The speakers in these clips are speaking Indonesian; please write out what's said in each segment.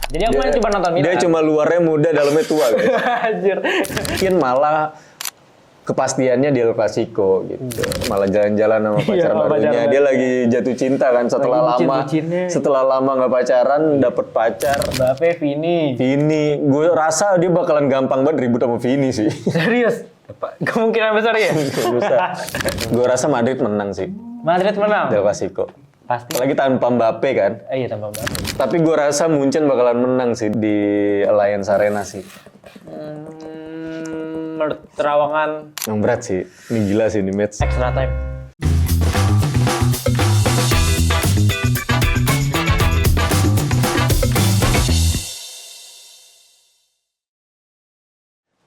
Jadi aku main cuma nonton Milan. Dia cuma luarnya muda, dalamnya tua gitu. Anjir. Mungkin malah kepastiannya di El Clasico gitu. Malah jalan-jalan sama pacar barunya. Dia lagi jatuh cinta kan setelah lama nggak pacaran, dapet pacar. Mbappe, Vini. Gue rasa dia bakalan gampang banget ribut sama Vini sih. Serius? Kemungkinan besar ya? Gue rasa Madrid menang sih. Madrid menang? Del Clasico. Pasti. Apalagi tanpa Mbappe kan. Iya tanpa Mbappe. Tapi gue rasa Munchen bakalan menang sih di Allianz Arena sih. Terawangan. Yang berat sih. Ini gila sih ini match. Extra time.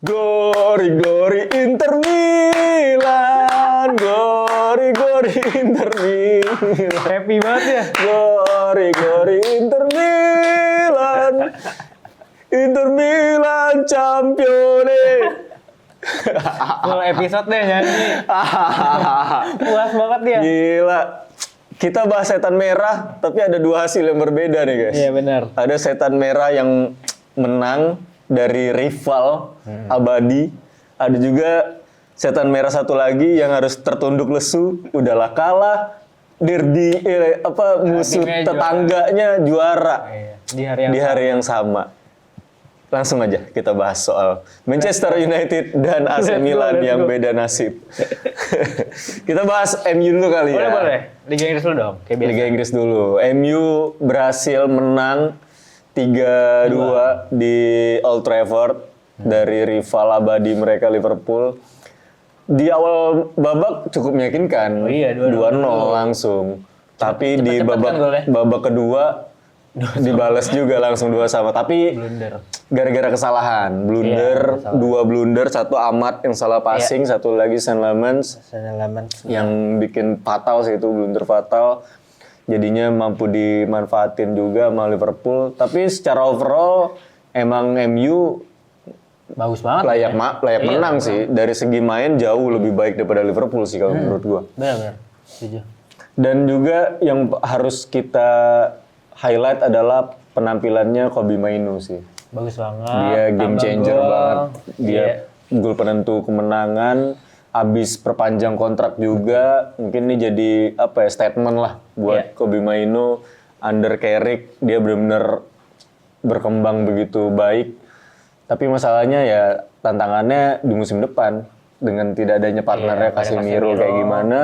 Glory, glory Inter Milan. Glory, glory Inter Milan. Happy banget ya. Glory, glory Inter Milan. Inter Milan campione. Full episode deh nyanyi. Puas banget dia. Gila. Kita bahas setan merah, tapi ada dua hasil yang berbeda nih guys. Iya benar. Ada setan merah yang menang dari rival abadi. Ada juga setan merah satu lagi yang harus tertunduk lesu. Udahlah kalah. Musuh tetangganya juara. Di hari yang sama. Langsung aja kita bahas soal Manchester United dan AC Milan yang beda nasib. Kita bahas MU dulu kali ya. Boleh. Liga Inggris dulu dong. Liga Inggris dulu. MU berhasil menang 3-2 di Old Trafford dari rival abadi mereka Liverpool. Di awal babak cukup meyakinkan. 2-0 langsung. Tapi di babak kedua dibalas juga langsung 2-2. Tapi gara-gara kesalahan, dua blunder, satu Ahmad yang salah passing, satu lagi Saint Lamens yang bikin fatal sih itu, blunder fatal. Jadinya mampu dimanfaatin juga sama Liverpool. Tapi secara overall emang MU bagus banget. Layak menang sih. Dari segi main jauh lebih baik daripada Liverpool sih kalau menurut gua. Benar. Setuju. Dan juga yang harus kita highlight adalah penampilannya Kobbie Mainoo sih. Bagus banget. Dia game changer banget. Dia gol penentu kemenangan. Abis perpanjang kontrak juga. Mungkin ini jadi statement lah buat Kobbie Mainoo. Under Carrick dia benar-benar berkembang begitu baik. Tapi masalahnya ya tantangannya di musim depan dengan tidak adanya partnernya Casemiro kayak gimana.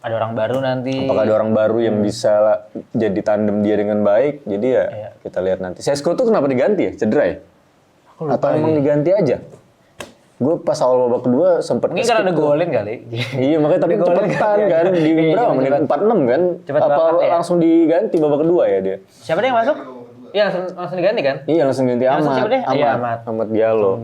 Ada orang baru nanti. Apakah ada orang baru yang bisa jadi tandem dia dengan baik? Jadi ya kita lihat nanti. Sesko tuh kenapa diganti ya? Cedera ya? Atau emang diganti aja? Gue pas awal babak kedua sempet mungkin karena ada golin kali. Iya makanya tapi cepetan kan. Di berapa menit? 46 kan? Cepet apa banget, langsung diganti babak kedua ya dia? Siapa yang masuk? Iya langsung diganti kan? Iya langsung ganti Ahmad Diallo.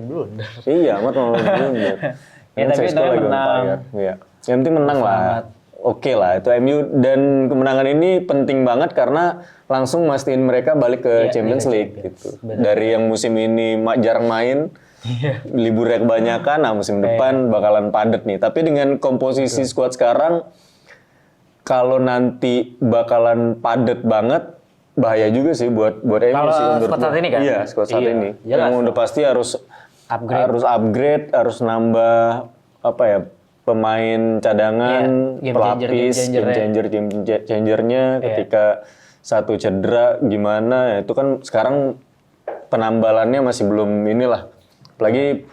Iya Ahmad mau blunder. Ya tapi itu menang. Iya. Yang penting menang lah. Oke lah, itu MU dan kemenangan ini penting banget karena langsung mastiin mereka balik ke Champions League gitu. Dari yang musim ini jarang main, liburnya kebanyakan, nah musim depan bakalan padat nih. Tapi dengan komposisi squad sekarang, kalau nanti bakalan padat banget, bahaya juga sih buat MU sih menurut squad saat ini kan? Iya, squad saat ini. Yang udah pasti harus upgrade, harus nambah pemain cadangan, pelapis, game changernya ketika satu cedera gimana, ya itu kan sekarang penambalannya masih belum inilah. Apalagi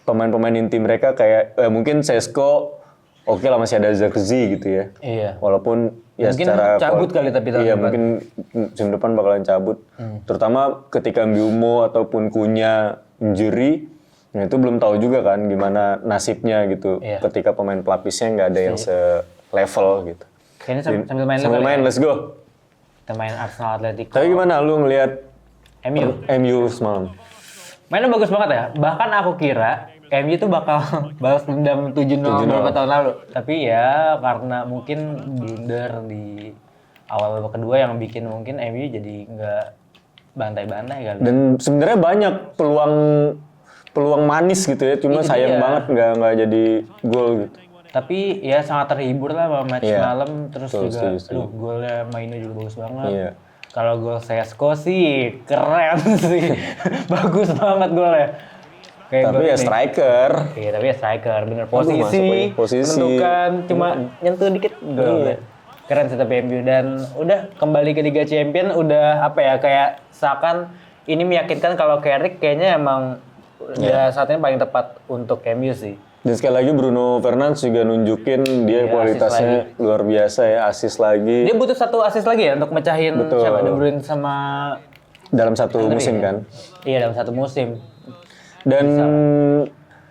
pemain-pemain inti mereka kayak mungkin Sesko oke lah masih ada Zirkzee gitu ya. Iya. Walaupun ya mungkin secara cabut kali tapi iya mungkin musim depan bakalan cabut. Terutama ketika Mbeumo ataupun Cunha injury. Nah itu belum tahu juga kan gimana nasibnya gitu ketika pemain pelapisnya nggak ada yang se-level gitu. Kayaknya sambil main, let's go. Kita main Arsenal Atletico. Tapi gimana lu ngelihat MU semalam? Mainnya bagus banget ya. Bahkan aku kira MU tuh bakal balas dendam 7-0 beberapa tahun lalu. Tapi ya karena mungkin blunder di awal babak kedua yang bikin mungkin MU jadi nggak bantai-bantai kali. Dan sebenarnya banyak peluang manis gitu ya, cuma sayang banget nggak jadi gol gitu. Tapi ya sangat terhibur lah sama match malam, terus juga golnya Mainoo juga bagus banget. Iya. Kalau gol Sesko sih keren sih. Bagus banget golnya. Kayak Tapi gol ya ini. striker. Iya, tapi ya striker, bener masuk posisi, lagi. Posisi. menentukan, cuma nyentuh dikit gol. Iya. Keren sih tapi MU dan udah kembali ke Liga Champion udah apa ya kayak seakan ini meyakinkan kalau Carrick kayaknya emang udah saatnya paling tepat untuk MU sih. Dan sekali lagi Bruno Fernandes juga nunjukin dia Iya, kualitasnya luar biasa ya, assist lagi Dia butuh satu assist lagi ya untuk mecahin Betul. siapa De Bruyne sama dalam satu musim kan. iya dalam satu musim. Dan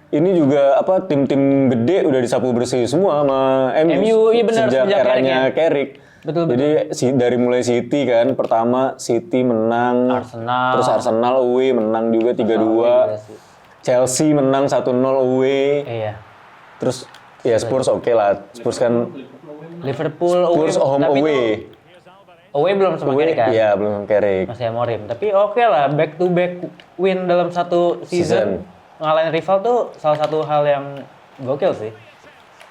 ini juga apa tim-tim gede udah disapu bersih semua sama MU, iya benar, sejak sejak eranya Carrick. Betul. Jadi dari mulai City kan, pertama City menang, Arsenal. terus Arsenal away menang juga 3-2. Chelsea menang 1-0 away. Iya. Terus ya Spurs oke lah. Spurs kan Liverpool Spurs home tapi away. itu away belum sama Away, Carrick kan? iya belum Carrick. Masih Amorim. Tapi oke lah, back to back win dalam satu season. Ngalahin rival tuh salah satu hal yang gokil sih.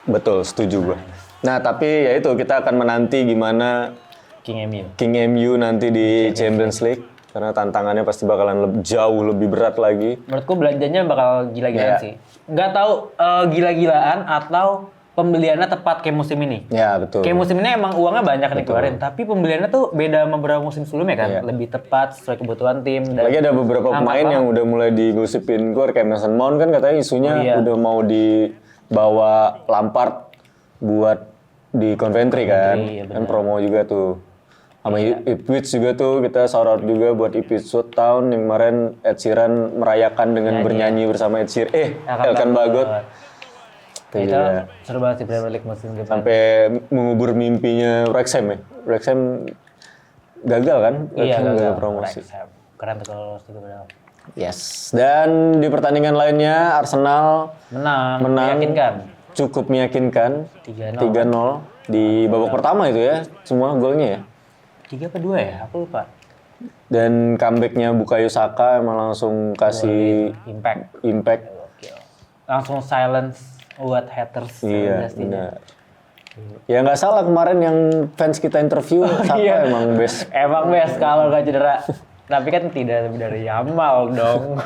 Betul, setuju gua. Nah, tapi ya itu kita akan menanti gimana King MU. King MU nanti di Champions League karena tantangannya pasti bakalan jauh lebih berat lagi. Menurutku belanjanya bakal gila-gilaan Iya. sih. Nggak tahu gila-gilaan atau pembeliannya tepat kayak musim ini. Ya, betul. Kayak musim ini emang uangnya banyak nih keluarin, tapi pembeliannya tuh beda sama beberapa musim sebelumnya kan. Iya. Lebih tepat sesuai kebutuhan tim. Dan Lagi ada beberapa pemain yang udah mulai digosipin keluar kayak Mason Mount kan katanya isunya iya. udah mau dibawa Lampard buat di Coventry kan. iya, Kan promo juga tuh. Sama Ipswich juga tuh kita shout out juga buat Ipswich Town yang kemarin Ed Sheeran merayakan dengan bernyanyi bersama Ed Sheeran. Elkan Bagot. Itu Iya. seru banget sih Premier League musim depan. Sampai mengubur mimpinya Wrexham ya. Wrexham gagal kan? Iya, Wrexham gagal. promosi. Keren tuh kalau lolos juga padahal. Yes. Dan di pertandingan lainnya Arsenal Menang. meyakinkan. Cukup meyakinkan 3-0 di babak pertama itu ya. Semua golnya ya. 3 apa 2 ya? Aku lupa. Dan comeback-nya Bukayo Saka emang langsung kasih Impact. impact. Langsung silence buat haters. Iya, pastinya. benar. Ya nggak salah kemarin yang fans kita interview Saka iya. emang best. Emang best kalau nggak cedera. Tapi kan tidak lebih dari Yamal dong.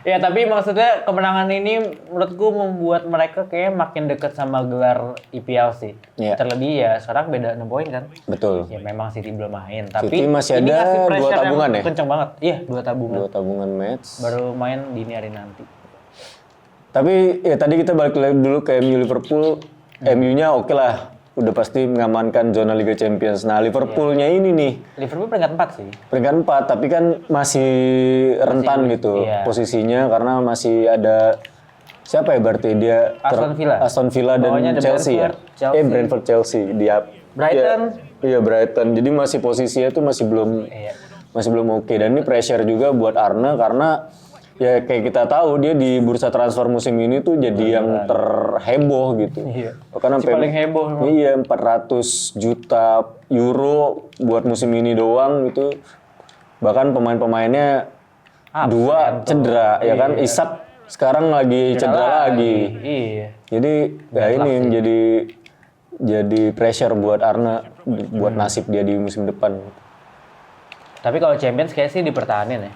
Ya tapi maksudnya kemenangan ini menurutku membuat mereka kayak makin dekat sama gelar IPL sih. Iya. Terlebih ya sekarang beda 6 poin kan. Betul. Ya memang City belum main. Tapi City masih ini ada ngasih dua pressure yang tabungan ya? kenceng banget. Iya 2 tabungan. 2 tabungan match. Baru main dini hari nanti. Tapi ya tadi kita balik lagi dulu ke MU Liverpool. MU-nya oke lah. Udah pasti mengamankan zona Liga Champions. Nah Liverpoolnya ini nih. Liverpool peringkat 4 sih. Peringkat 4, tapi kan masih rentan gitu iya. posisinya karena masih ada siapa ya berarti dia Aston Villa dan Bawahnya ada Chelsea ya. Brentford, Chelsea. Brentford Chelsea dia. Brighton. Iya Brighton. Jadi masih posisinya tuh masih belum oke dan ini pressure juga buat Arne karena ya kayak kita tahu dia di bursa transfer musim ini tuh jadi yang terheboh gitu. Iya. Bahkan sampai paling heboh memang. Iya, 400 juta euro buat musim ini doang gitu. Bahkan pemain-pemainnya dua cedera ya kan. Isak sekarang lagi cedera lagi. Iya. Jadi ya ini yang jadi pressure buat Arne buat nasib dia di musim depan. Tapi kalau Champions kayak sih dipertahanin ya.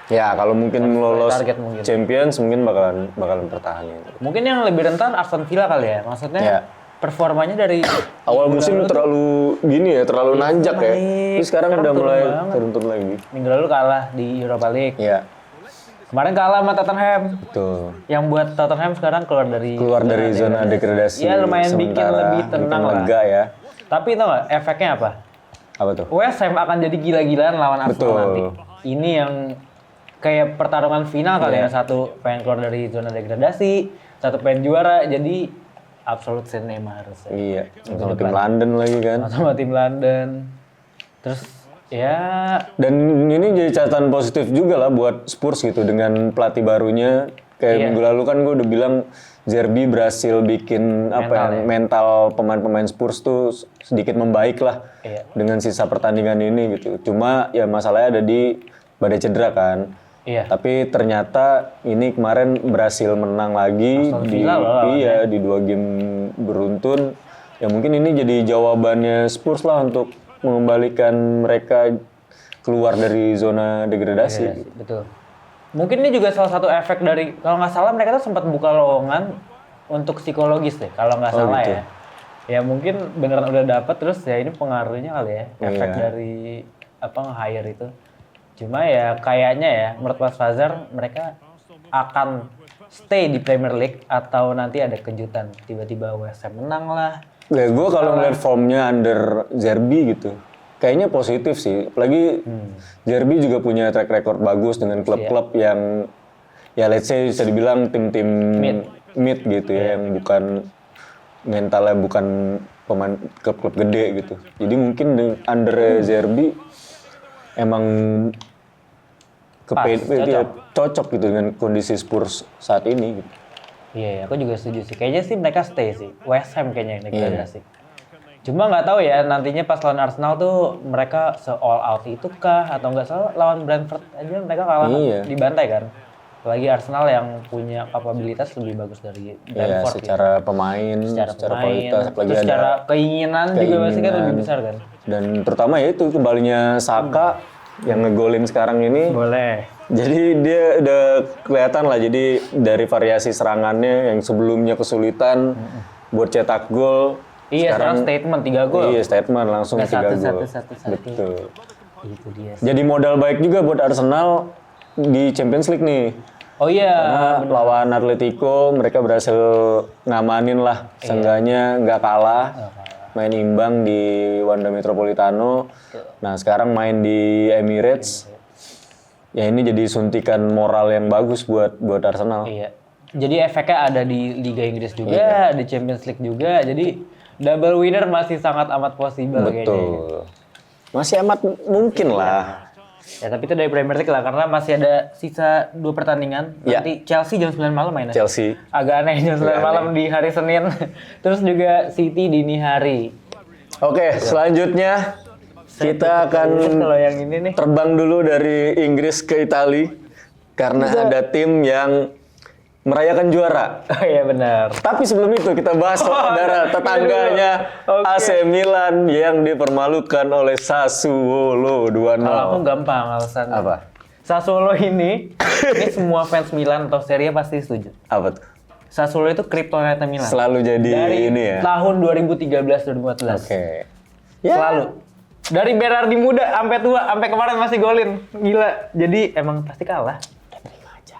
Ya, kalau mungkin lolos target mungkin. Champions mungkin bakalan pertahanin. Mungkin yang lebih rentan Aston Villa kali ya. Maksudnya Ya. performanya dari Awal musim terlalu gini ya, terlalu nanjak ya. naik. Terus sekarang udah turun mulai banget. turun lagi. minggu lalu kalah di Europa League. Iya, Kemarin kalah sama Tottenham. betul. Yang buat Tottenham sekarang keluar dari Zona degradasi. Ya lumayan bikin sementara, lebih tenang bikin lah. lega ya. Tapi tau gak efeknya apa? Apa tuh? West Ham akan jadi gila-gilaan lawan Arsenal Betul. nanti. Ini yang kayak pertarungan final kali Iya. ya. Satu pengen keluar dari zona degradasi, satu pengen juara. Jadi absolute cinema harusnya. Iya, sama tim London lagi kan. Sama tim London. Terus ya Dan ini jadi catatan positif juga lah buat Spurs gitu dengan pelatih barunya. Kayak minggu lalu kan gue udah bilang Zerbi berhasil bikin mental pemain-pemain Spurs tuh sedikit membaik lah dengan sisa pertandingan ini gitu. Cuma ya masalahnya ada di badai cedera kan. Iya. Tapi ternyata ini kemarin berhasil menang lagi di 2 game beruntun. Ya mungkin ini jadi jawabannya Spurs lah untuk mengembalikan mereka keluar dari zona degradasi. Betul. Mungkin ini juga salah satu efek dari, kalau nggak salah mereka tuh sempat buka lowongan untuk psikologis deh, kalau nggak salah gitu. ya. Ya mungkin beneran udah dapat, terus ya ini pengaruhnya kali ya, efek Iya. dari nge-hire itu. Cuma ya kayaknya ya, menurut Mas Fazar, mereka akan stay di Premier League atau nanti ada kejutan, tiba-tiba West Ham menang lah. Ya gue kalau ngeliat formnya under Zerbi gitu, kayaknya positif sih. Apalagi Zerbi juga punya track record bagus dengan klub-klub yang ya let's say bisa dibilang tim-tim mid gitu ya, yang bukan mentalnya bukan pemain klub-klub gede gitu. Jadi mungkin under Zerbi emang cocok gitu dengan kondisi Spurs saat ini gitu. Iya, aku juga setuju sih. Kayaknya sih mereka stay sih. West Ham kayaknya yang degradasi. Cuma nggak tahu ya nantinya pas lawan Arsenal tuh mereka se-all out itu kah atau nggak salah lawan Brentford aja mereka kalah dibantai kan. Apalagi Arsenal yang punya kapabilitas lebih bagus dari Brentford. Iya, secara pemain, secara kualitas, apalagi terus ada secara keinginan juga pasti kan lebih besar kan. Dan terutama ya itu kembalinya Saka yang ngegolin sekarang ini. Boleh. Jadi dia udah kelihatan lah, jadi dari variasi serangannya yang sebelumnya kesulitan buat cetak gol. Iya, sekarang statement 3 gol. Iya, statement langsung 3 gol. Satu. Betul. Itu dia. Jadi modal baik juga buat Arsenal di Champions League nih. Oh iya. Karena lawan Atletico mereka berhasil ngamanin lah, seenggaknya nggak kalah. Main imbang di Wanda Metropolitano. Nah sekarang main di Emirates. Ya ini jadi suntikan moral yang bagus buat Arsenal. Iya. Jadi efeknya ada di Liga Inggris juga, di Champions League juga. Jadi double winner masih sangat amat possible kayaknya. Betul. Masih amat mungkin lah. Ya tapi itu dari Premier League lah karena masih ada sisa 2 pertandingan. Nanti Chelsea jam 9 malam mainnya. Chelsea. Agak aneh jam 9 malam di hari Senin. Terus juga City dini hari. Oke, selanjutnya kita akan Kalau yang ini nih. terbang dulu dari Inggris ke Italia karena ada tim yang merayakan juara. Oh iya benar. Tapi sebelum itu kita bahas saudara tetangganya AC Milan yang dipermalukan oleh Sassuolo 2-0. Kalau aku gampang alasannya. Apa? Sassuolo ini semua fans Milan atau Serie A pasti setuju. Apa tuh? Sassuolo itu kryptonite Milan. Selalu jadi Dari ini ya. tahun 2013-2014. Oke. Selalu. Dari Berardi muda sampai tua, sampai kemarin masih golin. Gila. Jadi emang pasti kalah. Udah terima aja.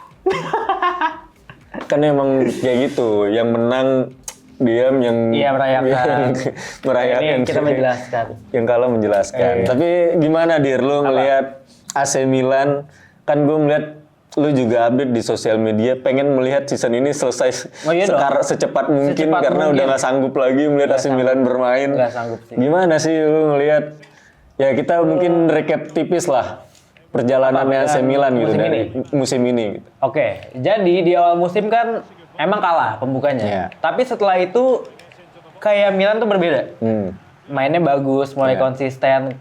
Kan emang kayak gitu, yang menang diam, yang merayakan. merayakan. Ini kita menjelaskan. Yang kalah menjelaskan. Tapi gimana Dir, lu ngelihat AC Milan, kan gue melihat lu juga update di sosial media, pengen melihat season ini selesai secepat mungkin karena udah nggak sanggup lagi melihat AC Milan bermain. Nggak sanggup sih. Gimana sih lu ngelihat? Ya kita mungkin recap tipis lah perjalanannya AC Milan gitu dari musim ini. Oke, jadi di awal musim kan emang kalah pembukanya. Iya. Tapi setelah itu kayak Milan tuh berbeda. Mainnya bagus, mulai konsisten,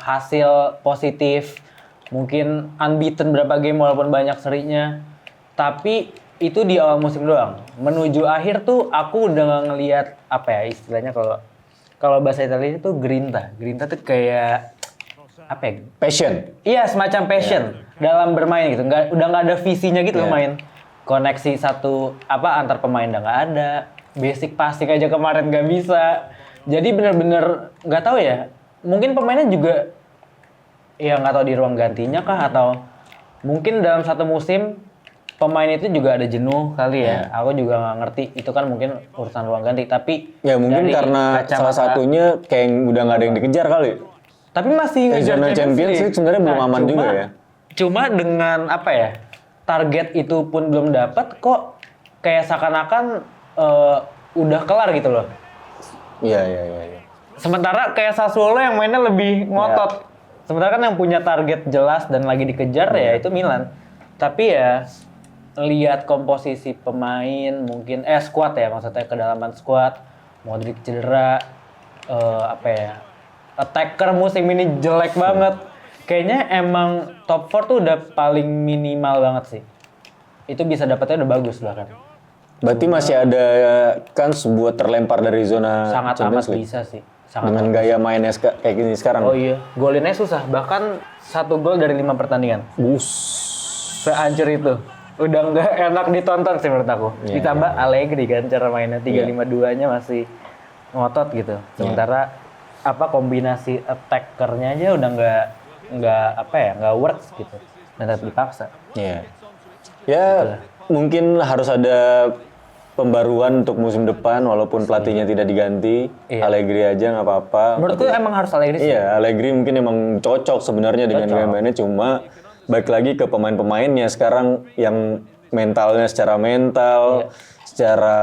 hasil positif, mungkin unbeaten berapa game walaupun banyak serinya. Tapi itu di awal musim doang. Menuju akhir tuh aku udah nggak ngelihat apa ya istilahnya kalau bahasa Italia itu grinta. Grinta tuh kayak apa ya? Passion. Iya, semacam passion dalam bermain gitu. Udah nggak ada visinya gitu main. Koneksi antar pemain udah nggak ada. Basic passing aja kemarin nggak bisa. Jadi bener-bener nggak tahu ya. Mungkin pemainnya juga ya nggak tahu di ruang gantinya kah atau mungkin dalam satu musim pemain itu juga ada jenuh kali ya. Aku juga nggak ngerti. Itu kan mungkin urusan ruang ganti. Tapi ya mungkin karena salah satunya kayak udah nggak ada yang dikejar kali. Tapi masih ngejar Champions League sebenarnya belum aman juga ya. Cuma dengan apa ya? Target itu pun belum dapat kok kayak seakan-akan udah kelar gitu loh. Iya. Sementara kayak Sassuolo yang mainnya lebih ngotot. Sementara kan yang punya target jelas dan lagi dikejar ya itu Milan. Tapi ya lihat komposisi pemain mungkin squad ya, maksudnya kedalaman squad, Modric cedera, attacker musim ini jelek banget. Kayaknya emang top 4 tuh udah paling minimal banget sih. Itu bisa dapetnya udah bagus bahkan. Berarti masih ada kan buat terlempar dari zona Sangat Champions amat League. bisa sih. dengan gaya mainnya kayak gini sekarang. Oh iya, golinnya susah. Bahkan 1 gol dari 5 pertandingan. Seancur itu. Udah nggak enak ditonton sih menurut aku. Ditambah Allegri kan cara mainnya 3-5-2-nya masih ngotot gitu. Sementara kombinasi attackernya aja udah nggak works gitu. Dan tetap dipaksa. Iya. Ya mungkin harus ada pembaruan untuk musim depan walaupun pelatihnya tidak diganti. Allegri aja nggak apa-apa. Menurutku emang harus Allegri sih. Iya, Allegri mungkin emang cocok sebenarnya dengan gaya mainnya, cuma balik lagi ke pemain-pemainnya sekarang yang mentalnya secara mental, secara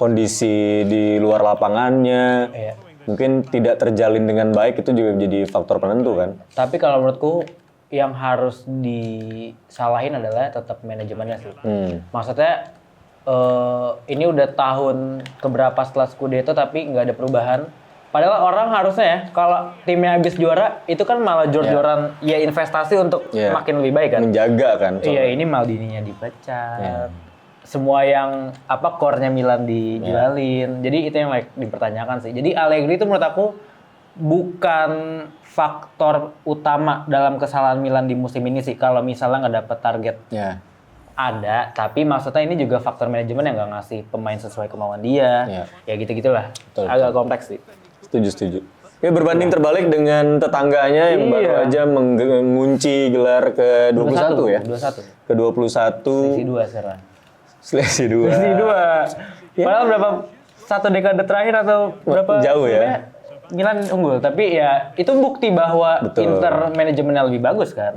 kondisi di luar lapangannya, mungkin tidak terjalin dengan baik, itu juga jadi faktor penentu kan. Tapi kalau menurutku yang harus disalahin adalah tetap manajemennya sih. Maksudnya ini udah tahun keberapa setelah Scudetto tapi nggak ada perubahan. Padahal orang harusnya ya kalau timnya habis juara itu kan malah jor-joran ya investasi untuk makin lebih baik kan. Menjaga kan. Iya, ini Maldininya dipecat. Semua yang core-nya Milan dijualin. Jadi itu yang dipertanyakan sih. Jadi Allegri itu menurut aku bukan faktor utama dalam kesalahan Milan di musim ini sih kalau misalnya nggak dapet target. Ada, tapi maksudnya ini juga faktor manajemen yang nggak ngasih pemain sesuai kemauan dia. Ya gitu-gitulah. Agak kompleks sih. Setuju. Ya berbanding terbalik dengan tetangganya yang baru aja mengunci gelar ke-21 ya. 21. Ke-21. Selisih 2 sekarang. Selisih 2. Padahal berapa 1 dekade terakhir atau berapa jauh ya. Milan unggul, tapi ya itu bukti bahwa Inter manajemennya lebih bagus kan.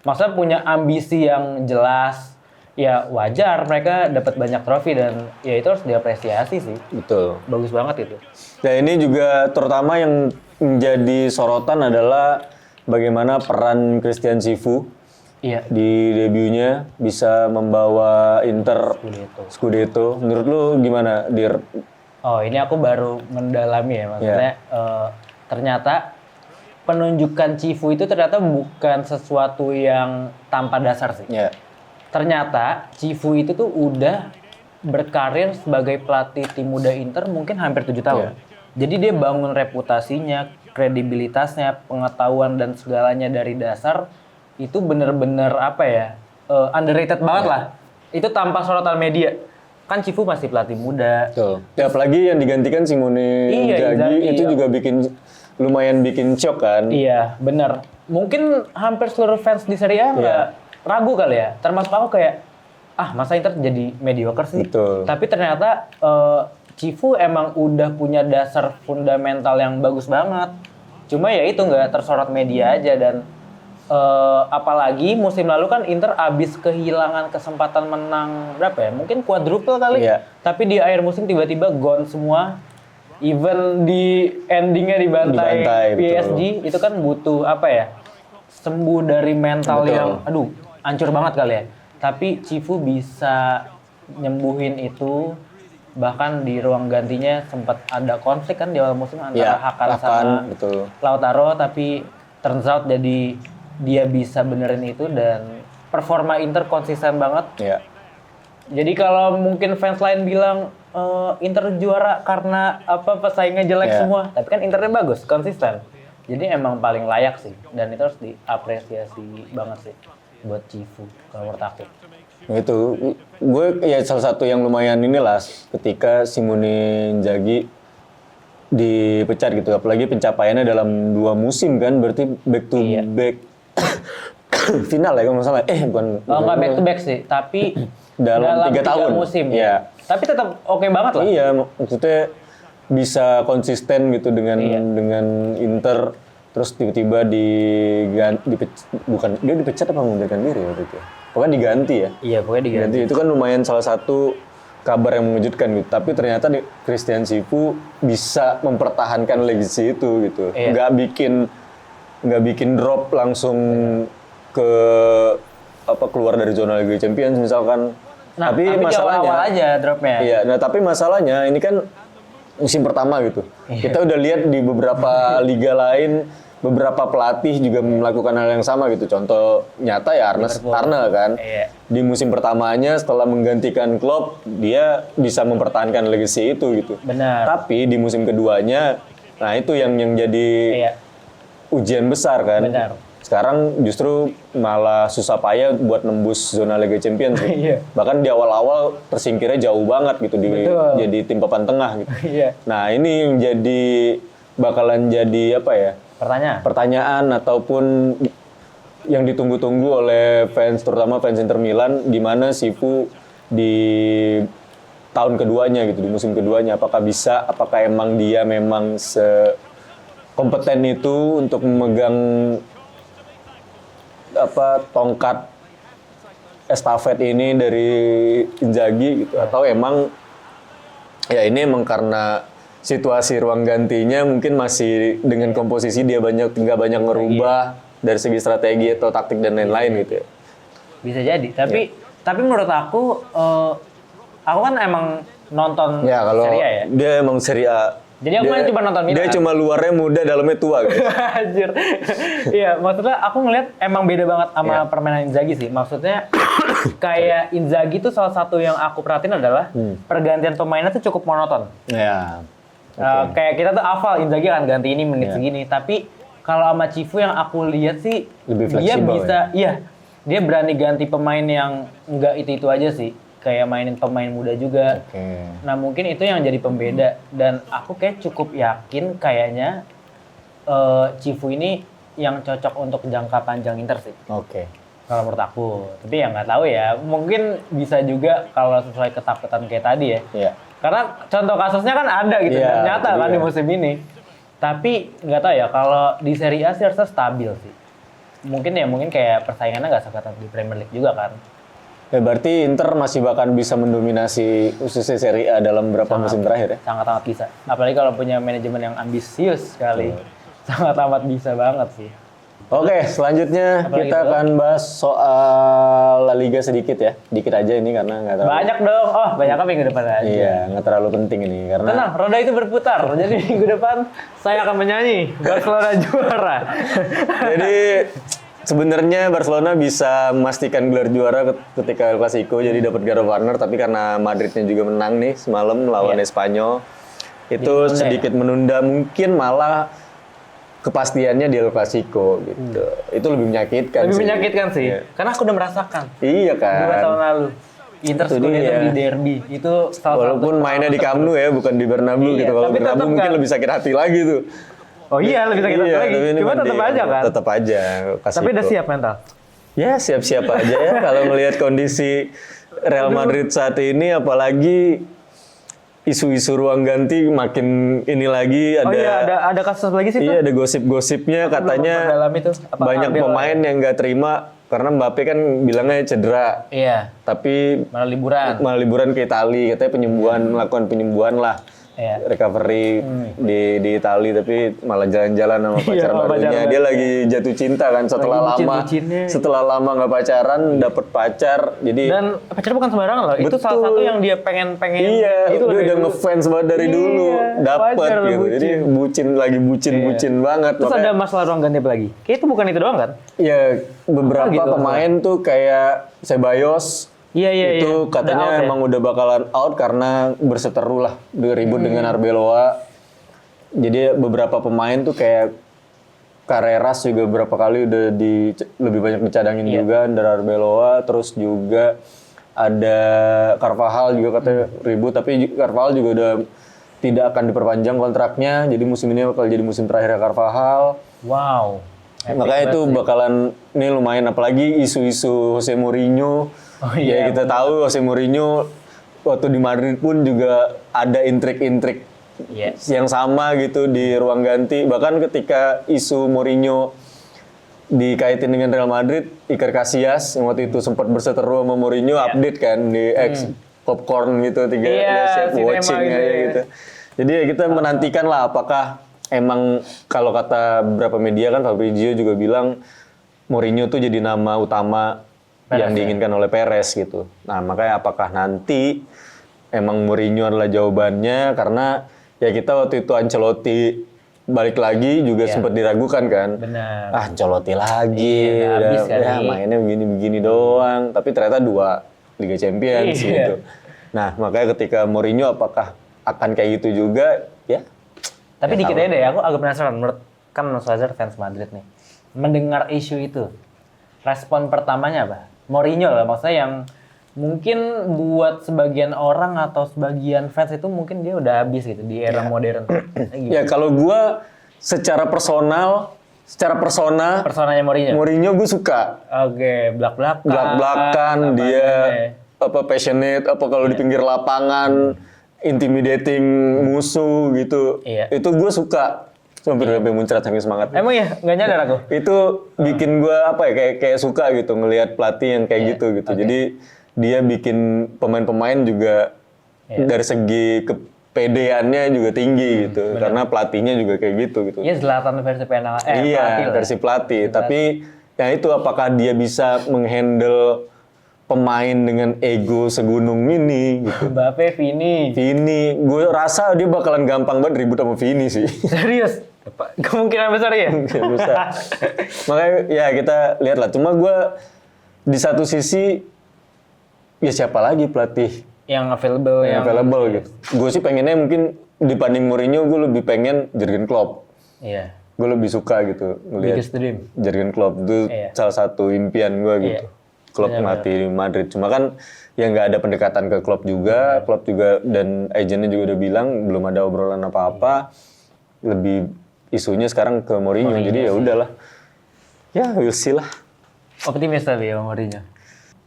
Maksudnya punya ambisi yang jelas. Ya wajar mereka dapat banyak trofi dan ya itu harus diapresiasi sih. Betul. Bagus banget itu. Nah ini juga terutama yang menjadi sorotan adalah bagaimana peran Christian Cifu di debutnya bisa membawa Inter Scudetto. Menurut lu gimana, Dir? Oh ini aku baru mendalami ya maksudnya ternyata penunjukan Cifu itu ternyata bukan sesuatu yang tanpa dasar sih. Ternyata Cifu itu tuh udah berkarir sebagai pelatih tim muda Inter mungkin hampir 7 tahun. Jadi dia bangun reputasinya, kredibilitasnya, pengetahuan dan segalanya dari dasar itu bener-bener underrated banget lah. Itu tanpa sorotan media. Kan Cifu masih pelatih muda. Ya apalagi yang digantikan Simone Inzaghi itu juga lumayan bikin shock kan. Iya, bener. Mungkin hampir seluruh fans di Serie A nggak ragu kali ya, termasuk aku kayak masa Inter jadi mediocre sih. Tapi ternyata Cifu emang udah punya dasar fundamental yang bagus banget. Cuma ya itu nggak tersorot media aja dan apalagi musim lalu kan Inter abis kehilangan kesempatan menang berapa ya? Mungkin quadruple kali. Tapi di akhir musim tiba-tiba gone semua. Even di endingnya dibantai PSG itu kan butuh sembuh dari mental yang hancur banget kali ya. Tapi Cifu bisa nyembuhin itu. Bahkan di ruang gantinya sempat ada konflik kan di awal musim antara Hakan sama Lautaro. Tapi turns out jadi dia bisa benerin itu dan performa Inter konsisten banget. Jadi kalau mungkin fans lain bilang Inter juara karena pesaingnya jelek semua. Tapi kan Internya bagus, konsisten. Jadi emang paling layak sih. Dan itu harus diapresiasi banget sih buat Cifu kalau menurut aku. Itu gue salah satu yang lumayan inilah ketika Simone Inzaghi dipecat gitu, apalagi pencapaiannya dalam 2 musim kan, berarti back to back final ya kalau nggak salah. Bukan nggak back to back sih, tapi dalam 3 tahun musim. Tapi tetap oke banget lah. Iya, maksudnya bisa konsisten gitu dengan Inter. Terus tiba-tiba dia dipecat apa mengundurkan diri waktu itu? Pokoknya diganti ya. Iya, pokoknya diganti. Itu kan lumayan salah satu kabar yang mengejutkan gitu. Tapi ternyata Christian Cifu bisa mempertahankan legacy itu gitu. Nggak bikin drop langsung ke keluar dari zona Liga Champions misalkan. Tapi masalahnya awal aja dropnya. Iya, tapi masalahnya ini kan musim pertama gitu. Kita udah lihat di beberapa liga lain, beberapa pelatih juga melakukan hal yang sama gitu. Contoh nyata ya Arne kan. Di musim pertamanya setelah menggantikan Klopp, dia bisa mempertahankan legacy itu gitu. Benar. Tapi di musim keduanya Nah itu yang jadi Iya, ujian besar kan. benar. Sekarang justru malah susah payah buat nembus zona Liga Champions. Gitu. Iya. Bahkan di awal-awal tersingkirnya jauh banget gitu Betul. jadi tim papan tengah gitu. Iya. Nah ini yang bakalan jadi apa ya? Pertanyaan ataupun yang ditunggu-tunggu oleh fans, terutama fans Inter Milan, di mana Sifu di tahun keduanya gitu, di musim keduanya, apakah emang dia memang sekompeten itu untuk memegang tongkat estafet ini dari Inzaghi gitu, atau emang ya ini emang karena situasi ruang gantinya mungkin masih dengan komposisi dia nggak banyak ngerubah dari segi strategi atau taktik dan lain-lain gitu ya. Bisa jadi, tapi menurut aku kan emang nonton Ya kalau Serie A ya. dia emang Serie A. Jadi aku main cuma nonton Milan. Dia cuma luarnya muda, dalamnya tua gitu. Anjir. Iya, maksudnya aku ngeliat emang beda banget sama permainan Inzaghi sih. Maksudnya kayak Inzaghi tuh salah satu yang aku perhatiin adalah pergantian pemainnya tuh cukup monoton. Ya. Kayak kita tuh hafal Inzaghi akan ganti ini menit segini, tapi kalau sama Cifu yang aku lihat sih Lebih dia fleksibel bisa, dia berani ganti pemain yang enggak itu aja sih. Kayak mainin pemain muda juga. Nah mungkin itu yang jadi pembeda, dan aku kayak cukup yakin kayaknya Cifu ini yang cocok untuk jangka panjang Inter sih. Kalau menurut aku, tapi ya nggak tahu ya. Mungkin bisa juga kalau sesuai ketakutan kayak tadi ya. Iya. Karena contoh kasusnya kan ada gitu, dan nyata kan di musim ini. Tapi nggak tahu ya, kalau di Serie A sih harusnya stabil sih. Mungkin kayak persaingannya nggak seketat di Premier League juga kan. Ya berarti Inter masih bahkan bisa mendominasi khususnya Serie A dalam beberapa musim terakhir ya? Sangat-sangat bisa. Apalagi kalau punya manajemen yang ambisius sekali. Sangat-amat bisa banget sih. Oke, selanjutnya Apalagi kita itu? akan bahas soal La Liga sedikit ya. Dikit aja ini karena nggak terlalu... Banyak dong. Oh, banyak apa minggu depan aja. Iya, nggak terlalu penting ini karena... Tenang, roda itu berputar. Jadi minggu depan saya akan menyanyi Barcelona juara. Jadi sebenarnya Barcelona bisa memastikan gelar juara ketika El Clasico, jadi dapat gelar Warner, tapi karena Madridnya juga menang nih semalam melawan Espanyol, itu sedikit menunda, mungkin malah kepastiannya di El Clasico gitu. Itu lebih menyakitkan Lebih sih. menyakitkan sih, Iya. karena aku udah merasakan Iya 2 kan. tahun lalu. Inter Itu itu dia. di derby. Itu salah Walaupun satu mainnya di Camp Nou ya, bukan di Bernabeu Iya, gitu. Kalau tapi Bernabeu tetep mungkin kan. lebih sakit hati lagi tuh. Oh iya, lebih sakit hati lagi. tapi ini Cuma mah tetap di- aja kan. Tetap aja. Tapi udah siap mental. Ya siap-siap aja ya kalau melihat kondisi Real Madrid saat ini, apalagi isu-isu ruang ganti makin ini lagi Oh iya, ada kasus lagi sih tuh. iya ada gosip-gosipnya katanya Dalam itu apa banyak Arbeloa pemain yang nggak terima karena Mbappe kan bilangnya cedera, Iya, tapi malah liburan. malah liburan ke Italia, katanya melakukan penyembuhan lah. Iya. Recovery di Itali, tapi malah jalan-jalan sama pacar Iya, sama barunya. pacar Dia lagi jatuh cinta kan setelah Lagi lama bucin-bucinnya. setelah lama nggak pacaran dapet pacar. Jadi Dan pacar bukan sembarangan loh. Itu Betul. salah satu yang dia pengen iya, itu dia dari udah dulu. ngefans banget dari Iya, dulu, dapet wajar lah gitu. Jadi bucin banget. Terus Makanya- ada masalah ruang ganti apa lagi? Kayak itu bukan itu doang kan? ya beberapa Apa gitu pemain tuh kayak Ceballos Iya. itu katanya Udah out ya? emang udah bakalan out karena berseteru lah, ribut dengan Arbeloa. Jadi beberapa pemain tuh kayak Carreras juga beberapa kali udah lebih banyak dicadangin juga dari Arbeloa. Terus juga ada Carvajal juga katanya ribut, tapi Carvajal juga udah tidak akan diperpanjang kontraknya. Jadi musim ini bakal jadi musim terakhir Carvajal. Wow. Makanya itu bakalan ini lumayan, apalagi isu-isu Jose Mourinho. Oh Ya kita tahu Jose Mourinho waktu di Madrid pun juga ada intrik-intrik Iya. yang sama gitu di ruang ganti. Bahkan ketika isu Mourinho dikaitin dengan Real Madrid, Iker Casillas yang waktu itu sempat berseteru sama Mourinho update kan di X popcorn gitu, Iya, dia siap sinema watching gitu aja ya. gitu. Jadi ya kita menantikan lah apakah emang, kalau kata beberapa media kan Fabrizio juga bilang Mourinho tuh jadi nama utama yang diinginkan oleh Perez gitu. Nah makanya apakah nanti emang Mourinho adalah jawabannya, karena ya kita waktu itu Ancelotti balik lagi juga sempat diragukan kan. Benar. Ah Ancelotti lagi, Iya, habis udah, ya kali. mainnya begini-begini doang. Tapi ternyata 2 Liga Champions Iya. gitu. Nah makanya ketika Mourinho apakah akan kayak gitu juga, ya Tapi dikit aja deh, aku agak penasaran. Menurut kan Solskjaer fans Madrid nih, mendengar isu itu, respon pertamanya apa? Mourinho lah, maksudnya yang mungkin buat sebagian orang atau sebagian fans itu mungkin dia udah habis gitu di era modern. Ya kalau gue secara persona Personanya Mourinho gue suka. Oke, Belak-belakan dia apa passionate, apa kalau di pinggir lapangan intimidating musuh gitu. Iya. Itu gue suka. Sampai muncrat saking semangat. Emang ya, nggak nyadar aku. Itu bikin gue apa ya kayak suka gitu ngelihat pelatih yang kayak gitu. Jadi dia bikin pemain-pemain juga dari segi kepedeannya juga tinggi gitu. Karena pelatihnya juga kayak gitu. Iya, Zlatan versi Iya, versi pelatih. Tapi ya itu apakah dia bisa menghandle pemain dengan ego segunung ini gitu. Mbappe, Vini, gue rasa dia bakalan gampang banget ribut sama Vini sih. serius? Kemungkinan besar ya? Bisa. Makanya ya kita lihat lah. Cuma gue di satu sisi ya siapa lagi pelatih yang available, gitu. Gue sih pengennya mungkin dibanding Mourinho gue lebih pengen Jurgen Klopp. Iya. Gue lebih suka gitu ngelihat Biggest dream. Jurgen Klopp itu salah satu impian gue gitu. Klopp mati di Madrid. Cuma kan ya nggak ada pendekatan ke Klopp juga. Klopp juga dan agennya juga udah bilang belum ada obrolan apa-apa. Lebih isunya sekarang ke Mourinho. Jadi ya udahlah. Ya we'll see lah. Optimis tapi ya Mourinho.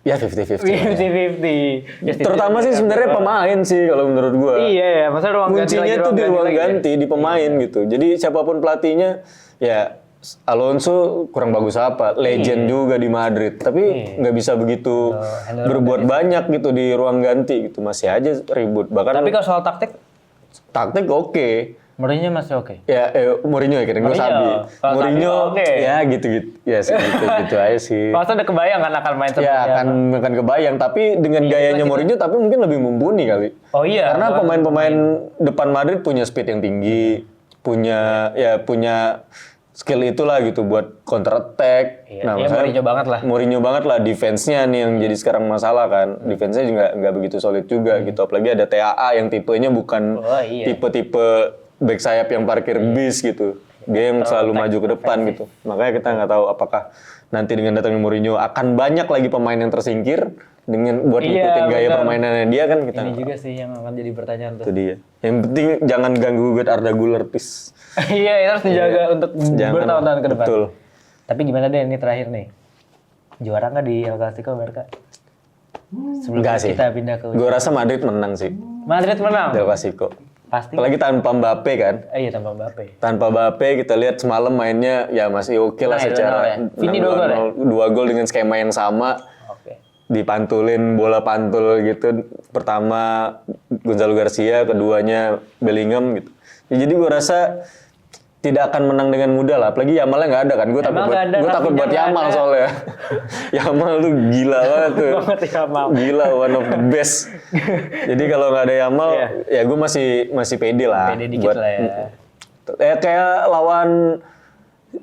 Ya 50-50. 50-50. Terutama sih sebenarnya pemain sih kalau menurut gua. Iya ya, masa ruang ganti kuncinya tuh di ruang ganti, di pemain gitu. Jadi siapapun pelatihnya, ya Alonso kurang bagus apa, legend juga di Madrid. Tapi nggak bisa begitu berbuat banyak gitu di ruang ganti gitu. Masih aja ribut. Bahkan Tapi kalau soal taktik oke. Mourinho masih oke. Ya, Mourinho ya kira gue sabi. Mourinho ya gitu-gitu. Ya gitu aja sih. Masa udah kebayang kan akan main seperti Ya akan kebayang, tapi dengan gayanya Mourinho tapi mungkin lebih mumpuni kali. Oh iya. Karena pemain-pemain depan Madrid punya speed yang tinggi, punya skill itulah gitu buat counter attack. Iya, Mourinho banget lah. Defense-nya nih yang jadi sekarang masalah kan. Defense-nya juga nggak begitu solid juga gitu. Apalagi ada TAA yang tipenya bukan tipe-tipe back sayap yang parkir bis gitu. Dia yang selalu maju ke depan gitu. Makanya kita nggak tahu apakah nanti dengan datangnya Mourinho akan banyak lagi pemain yang tersingkir dengan buat ngikutin gaya permainannya dia kan kita. Ini juga sih yang akan jadi pertanyaan tuh. Itu dia. Yang penting jangan ganggu Arda Güler, please. Iya, itu harus dijaga untuk bertahun-tahun ke depan. Betul. Tapi gimana deh ini terakhir nih. Juara nggak di El Clasico, Barca? Sebelum kita pindah ke Gue rasa Madrid menang sih. Madrid menang? El Clasico. Pasti. Apalagi tanpa Mbappe kan. Iya, tanpa Mbappe. Tanpa Mbappe kita lihat semalam mainnya ya masih oke lah secara Vini 2 gol ya? 2 gol dengan skema yang sama. Oke. Dipantulin bola pantul gitu. Pertama Gonzalo Garcia, keduanya Bellingham gitu. Ya, jadi gue rasa tidak akan menang dengan mudah lah. Apalagi Yamalnya nggak ada kan. Gue takut buat Yamal soalnya. Yamal tuh gila banget tuh. Gila, one of the best. Jadi kalau nggak ada Yamal, ya gue masih pede lah. Pede dikit lah ya. Kayak lawan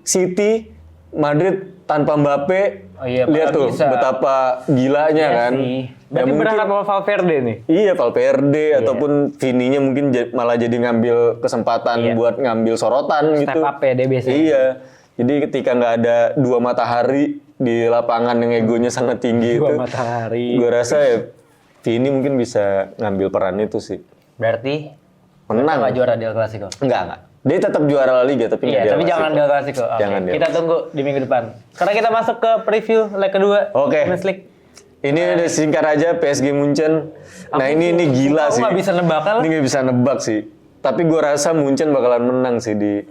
City, Madrid tanpa Mbappe. Oh iya, lihat tuh bisa. Betapa gilanya kan. Berarti berangkat sama Valverde nih? Iya, Valverde ataupun Vininya mungkin malah jadi ngambil kesempatan buat ngambil sorotan gitu. Step up ya dia biasanya. Iya. Jadi ketika nggak ada dua matahari di lapangan yang egonya sangat tinggi dua matahari. Gue rasa ya Vini mungkin bisa ngambil peran itu sih. Berarti menang. Nggak juara di El Clasico? Enggak. Dia tetap juara La Liga tapi nggak tapi jangan di El Clasico. Jangan kita tunggu di minggu depan. Sekarang kita masuk ke preview leg kedua. Champions League. Ini udah singkat aja PSG Munchen. Nah ini gila sih. Aku nggak bisa nebak kan? Ini nggak bisa nebak sih. Tapi gue rasa Munchen bakalan menang sih di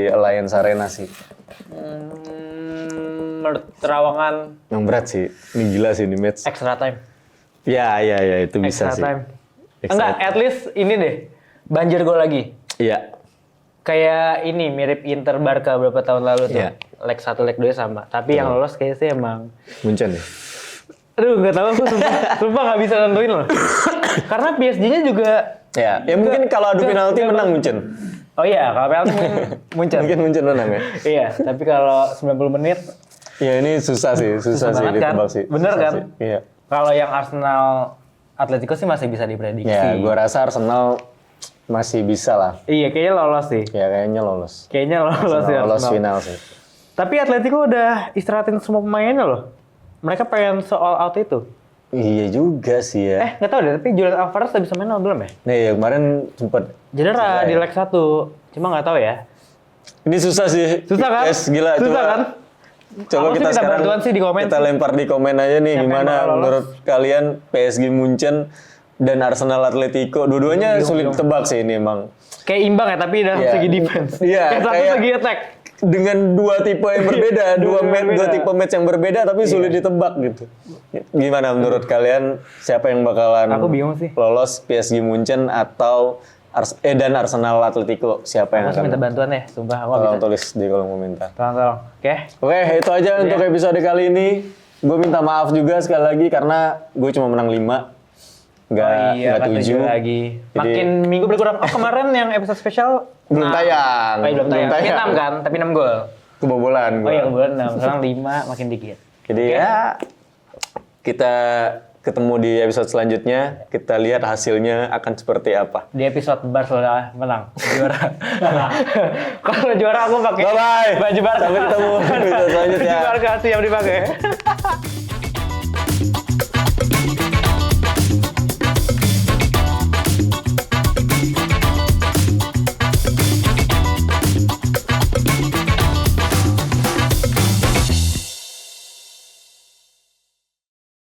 Allianz Arena sih. Terawangan. Yang berat sih. Ini gila sih ini match. Extra time. Ya itu bisa extra sih. Time. Enggak, at least ini deh. Banjir gol lagi. Iya. Kayak ini mirip Inter Barca beberapa tahun lalu tuh. Leg 1, leg 2 sama. Tapi yang lolos kayaknya sih emang Munchen ya? Aduh, nggak tahu aku sumpah nggak bisa nentuin loh. Karena PSG-nya juga ya mungkin kalau adu penalti menang Munchen. Oh iya, kalau penalti Munchen. Mungkin Munchen menang ya. Iya, tapi kalau 90 menit ya ini susah sih ditebak sih. Bener susah kan? Sih. Iya. Kalau yang Arsenal Atletico sih masih bisa diprediksi. Ya, gue rasa Arsenal masih bisa lah. Iya, kayaknya lolos sih. Ya kayaknya lolos. Kayaknya lolos ya. Lolos Arsenal. final sih. Tapi Atletico udah istirahatin semua pemainnya loh. Mereka pengen all out itu. Iya juga sih ya. Nggak tahu deh, tapi Julian Alvarez udah bisa main atau belum ya? Nih ya kemarin sempet Cedera di leg 1. Cuma nggak tahu ya. ini susah sih. Susah kan? Yes, gila. Susah kan? Coba Aku sih kita minta sekarang bantuan sih di komen kita sih. lempar di komen aja nih Siapa yang gimana bakal lolos? menurut kalian PSG Munchen dan Arsenal Atletico. Dua-duanya sulit tebak sih ini emang. Kayak imbang ya, tapi dalam Iya. segi defense. Iya, Yang satu kayak- segi attack. Dengan dua tipe yang berbeda, dua tipe match yang berbeda tapi sulit ditebak gitu. Gimana menurut kalian siapa yang bakalan Aku bingung sih. lolos PSG Munchen atau dan Arsenal Atletico siapa yang Aku sih akan minta bantuan ya, sumpah aku nggak tolong bisa. tulis di kolom komentar. Tolong. Oke. Oke, itu aja untuk episode kali ini. Gue minta maaf juga sekali lagi karena gue cuma menang 5. Nggak 7. lagi. Jadi- Makin minggu berkurang. Oh kemarin yang episode spesial Belum tayang. Oh, iya, belum tayang. Belum tayang. 6 kan, tapi 6 gol. Kebobolan Oh gue. iya, kebetulan 6. Sekarang 5, makin dikit. Jadi ya kita ketemu di episode selanjutnya. Kita lihat hasilnya akan seperti apa. Di episode Barcelona menang juara. Kalau juara aku pakai Bye-bye. baju Barca. Sampai ketemu di episode selanjutnya. Baju Barca siap dipakai.